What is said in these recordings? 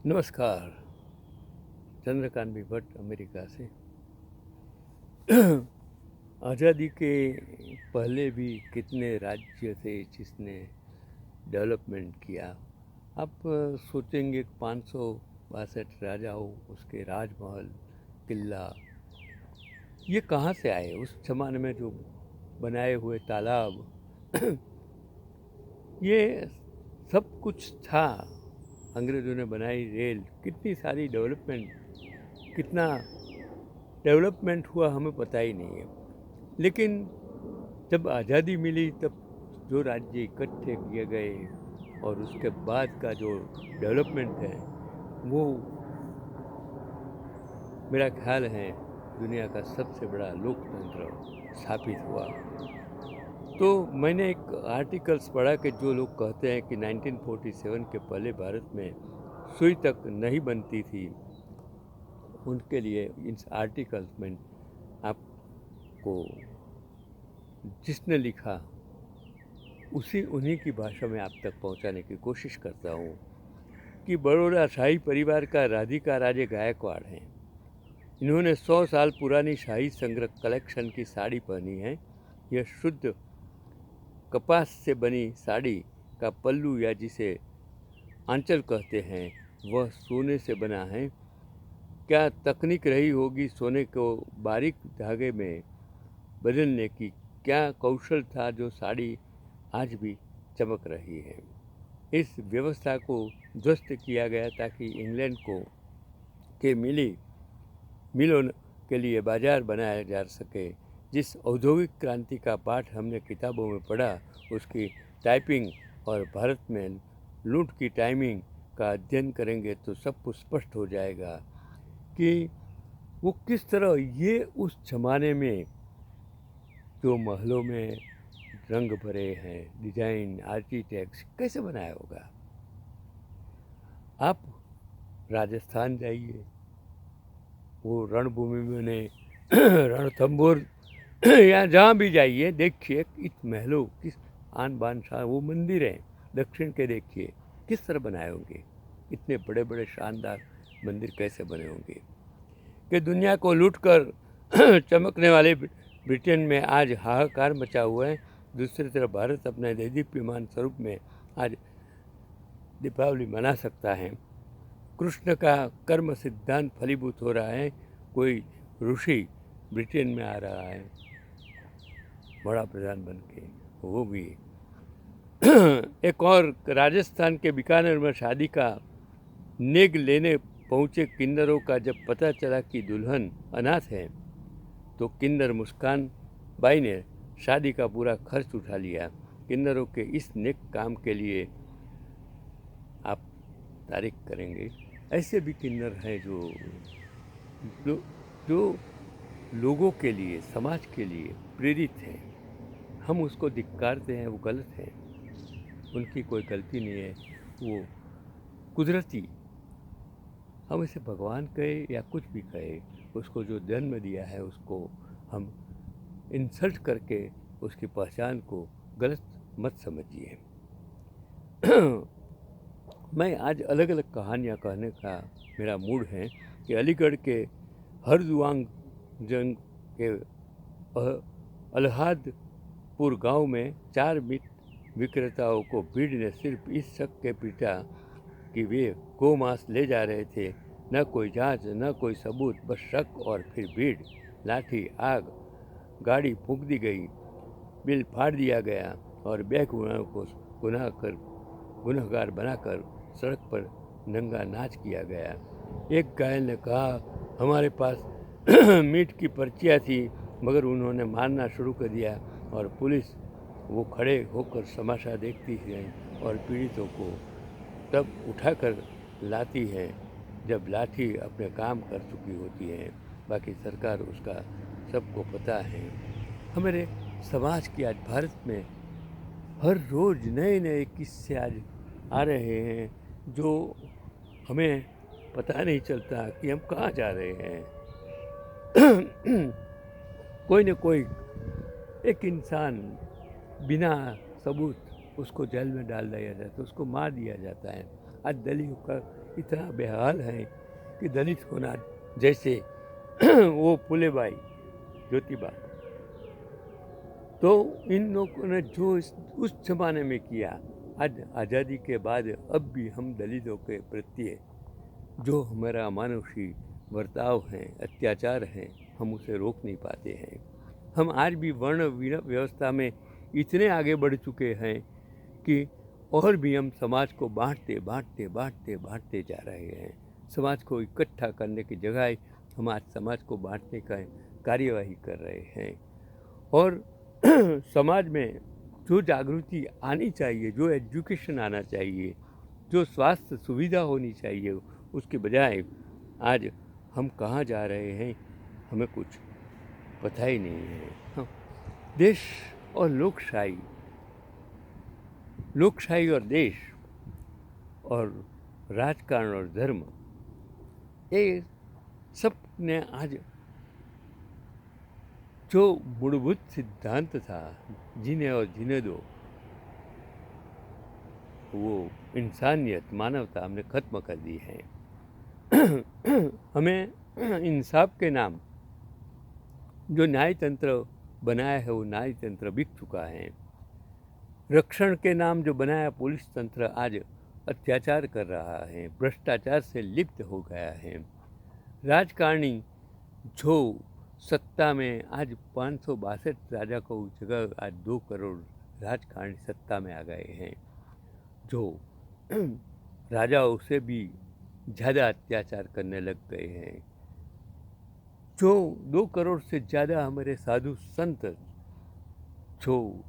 नमस्कार। चंद्रकांत भी भट्ट अमेरिका से। आज़ादी के पहले भी कितने राज्य थे जिसने डेवलपमेंट किया। आप सोचेंगे 562 राजाओं, उसके राजमहल, किला, ये कहाँ से आए? उस ज़माने में जो बनाए हुए तालाब ये सब कुछ था। अंग्रेज़ों ने बनाई रेल, कितनी सारी कितना डेवलपमेंट हुआ हमें पता ही नहीं है। लेकिन जब आज़ादी मिली तब जो राज्य इकट्ठे किए गए और उसके बाद का जो डेवलपमेंट है वो मेरा ख्याल है दुनिया का सबसे बड़ा लोकतंत्र स्थापित हुआ। तो मैंने एक आर्टिकल्स पढ़ा कि जो लोग कहते हैं कि 1947 के पहले भारत में सुई तक नहीं बनती थी, उनके लिए इन आर्टिकल्स में आपको जिसने लिखा उन्हीं की भाषा में आप तक पहुंचाने की कोशिश करता हूं कि बड़ौदा शाही परिवार का राधिका राजे गायकवाड़ हैं। इन्होंने 100 साल पुरानी शाही संग्रह कलेक्शन की साड़ी पहनी है। यह शुद्ध कपास से बनी साड़ी का पल्लू या जिसे आंचल कहते हैं वह सोने से बना है। क्या तकनीक रही होगी सोने को बारीक धागे में बदलने की, क्या कौशल था जो साड़ी आज भी चमक रही है। इस व्यवस्था को ध्वस्त किया गया ताकि इंग्लैंड के मिलों के लिए बाजार बनाया जा सके। जिस औद्योगिक क्रांति का पाठ हमने किताबों में पढ़ा उसकी टाइपिंग और भारत में लूट की टाइमिंग का अध्ययन करेंगे तो सब कुछ स्पष्ट हो जाएगा कि वो किस तरह ये उस ज़माने में जो महलों में रंग भरे हैं, डिजाइन, आर्किटेक्ट्स कैसे बनाया होगा। आप राजस्थान जाइए, वो रणभूमि में रणथंभौर या जहाँ भी जाइए देखिए इस महलों किस आन बान शान, वो मंदिर हैं दक्षिण के, देखिए किस तरह बनाए होंगे। इतने बड़े बड़े शानदार मंदिर कैसे बने होंगे कि दुनिया को लूटकर चमकने वाले ब्रिटेन में आज हाहाकार मचा हुआ है। दूसरी तरफ भारत अपने देदीप्यमान स्वरूप में आज दीपावली मना सकता है। कृष्ण का कर्म सिद्धांत फलीभूत हो रहा है। कोई ऋषि ब्रिटेन में आ रहा है बड़ा प्रधान बन के, वो भी एक और राजस्थान के बीकानेर में शादी का नेग लेने पहुँचे किन्नरों का जब पता चला कि दुल्हन अनाथ है तो किन्नर मुस्कान बाई ने शादी का पूरा खर्च उठा लिया। किन्नरों के इस नेक काम के लिए आप तारीफ करेंगे। ऐसे भी किन्नर हैं जो लोगों के लिए, समाज के लिए प्रेरित हैं। हम उसको धिक्कारते हैं, वो गलत है। उनकी कोई गलती नहीं है, वो कुदरती, हम इसे भगवान कहे या कुछ भी कहे, उसको जो जन्म दिया है उसको हम इंसल्ट करके उसकी पहचान को गलत मत समझिए। मैं आज अलग अलग कहानियाँ कहने का मेरा मूड है कि अलीगढ़ के हरदुआंग जंग के अलहादपुर गांव में 4 मीट विक्रेताओं को भीड़ ने सिर्फ इस शक के पीटा कि वे गौ मांस ले जा रहे थे। न कोई जांच, न कोई सबूत, बस शक और फिर भीड़। लाठी, आग, गाड़ी फूंक दी गई, बिल फाड़ दिया गया और बेगुनाहों को गुनहगार बनाकर सड़क पर नंगा नाच किया गया। एक घायल ने कहा, हमारे पास मीट की पर्चियाँ थी मगर उन्होंने मारना शुरू कर दिया और पुलिस वो खड़े होकर तमाशा देखती है और पीड़ितों को तब उठाकर लाती है जब लाठी अपने काम कर चुकी होती है। बाकी सरकार उसका सबको पता है। हमारे समाज की आज भारत में हर रोज़ नए नए किस्से आज आ रहे हैं जो हमें पता नहीं चलता कि हम कहाँ जा रहे हैं। कोई न कोई एक इंसान बिना सबूत उसको जेल में डाल दिया जाता है, उसको मार दिया जाता है। आज दलितों का इतना बेहाल है कि दलित होना जैसे वो फूलेबाई ज्योतिबा, तो इन लोगों ने जो उस जमाने में किया, आज आज़ादी के बाद अब भी हम दलितों के प्रति जो हमारा अमानुषी बर्ताव है, अत्याचार है, हम उसे रोक नहीं पाते हैं। हम आज भी वर्ण व्यवस्था में इतने आगे बढ़ चुके हैं कि और भी हम समाज को बांटते जा रहे हैं। समाज को इकट्ठा करने की जगह हम आज समाज को बांटने का कार्यवाही कर रहे हैं। और समाज में जो जागृति आनी चाहिए, जो एजुकेशन आना चाहिए, जो स्वास्थ्य सुविधा होनी चाहिए, उसके बजाय आज हम कहाँ जा रहे हैं हमें कुछ पता ही नहीं है। हाँ, देश और लोकशाही और देश और राजकारण और धर्म, ये सब ने आज जो मूलभूत सिद्धांत था जीने और जीने दो, वो इंसानियत मानवता हमने ख़त्म कर दी है। हमें इंसाफ के नाम जो न्याय तंत्र बनाया है वो न्याय तंत्र बिक चुका है। रक्षण के नाम जो बनाया पुलिस तंत्र आज अत्याचार कर रहा है, भ्रष्टाचार से लिप्त हो गया है। राजकारणी जो सत्ता में आज 562 राजा को जगह आज 2 करोड़ राजकारणी सत्ता में आ गए हैं, जो राजाओं से भी ज़्यादा अत्याचार करने लग गए हैं। जो 2 करोड़ से ज़्यादा हमारे साधु संत जो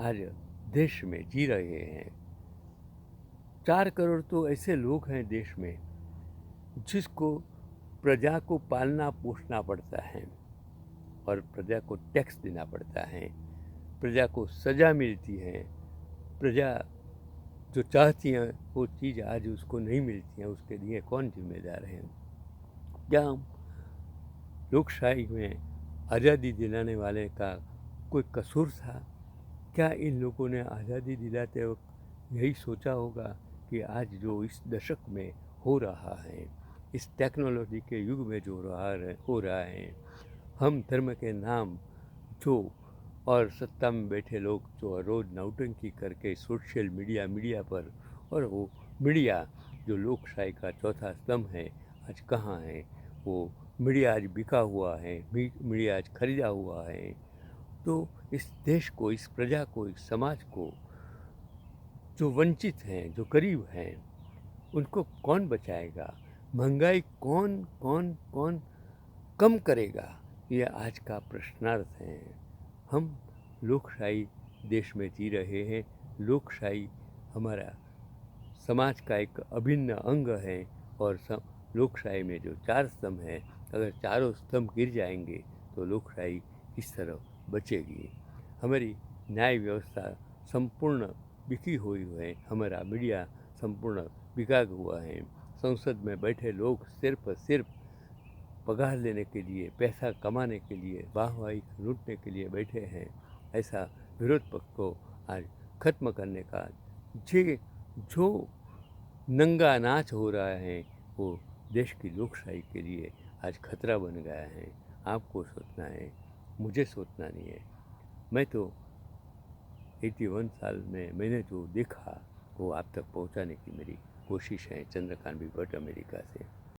आज देश में जी रहे हैं, 4 करोड़ तो ऐसे लोग हैं देश में जिसको प्रजा को पालना पोसना पड़ता है और प्रजा को टैक्स देना पड़ता है, प्रजा को सज़ा मिलती है, प्रजा जो चाहती है वो चीज़ आज उसको नहीं मिलती है, उसके लिए कौन जिम्मेदार है? क्या लोकशाही में आज़ादी दिलाने वाले का कोई कसूर था? क्या इन लोगों ने आज़ादी दिलाते वक्त यही सोचा होगा कि आज जो इस दशक में हो रहा है, इस टेक्नोलॉजी के युग में जो हो रहा है, हम धर्म के नाम जो और सत्ता में बैठे लोग जो रोज़ नौटंकी करके सोशल मीडिया पर, और वो मीडिया जो लोकशाही का चौथा स्तंभ है आज कहाँ है? वो मीडिया आज बिका हुआ है, मीडिया आज खरीदा हुआ है। तो इस देश को, इस प्रजा को, इस समाज को जो वंचित हैं, जो गरीब हैं, उनको कौन बचाएगा? महंगाई कौन कम करेगा? ये आज का प्रश्नार्थ है। हम लोकशाही देश में जी रहे हैं। लोकशाही हमारा समाज का एक अभिन्न अंग है और लोकशाही में जो 4 स्तंभ हैं, अगर चारों स्तंभ गिर जाएंगे तो लोकशाही किस तरह बचेगी? हमारी न्याय व्यवस्था संपूर्ण बिकी हुई है, हमारा मीडिया संपूर्ण बिका हुआ है। संसद में बैठे लोग सिर्फ पगार लेने के लिए, पैसा कमाने के लिए, वाहवाही लूटने के लिए बैठे हैं। ऐसा विरोध पक्ष को आज खत्म करने का जो नंगा नाच हो रहा है वो देश की लोकशाही के लिए आज खतरा बन गया है। आपको सोचना है, मुझे सोचना नहीं है। मैं तो 81 साल में मैंने जो देखा वो आप तक पहुंचाने की मेरी कोशिश है। चंद्रकांत भट्ट, अमेरिका से।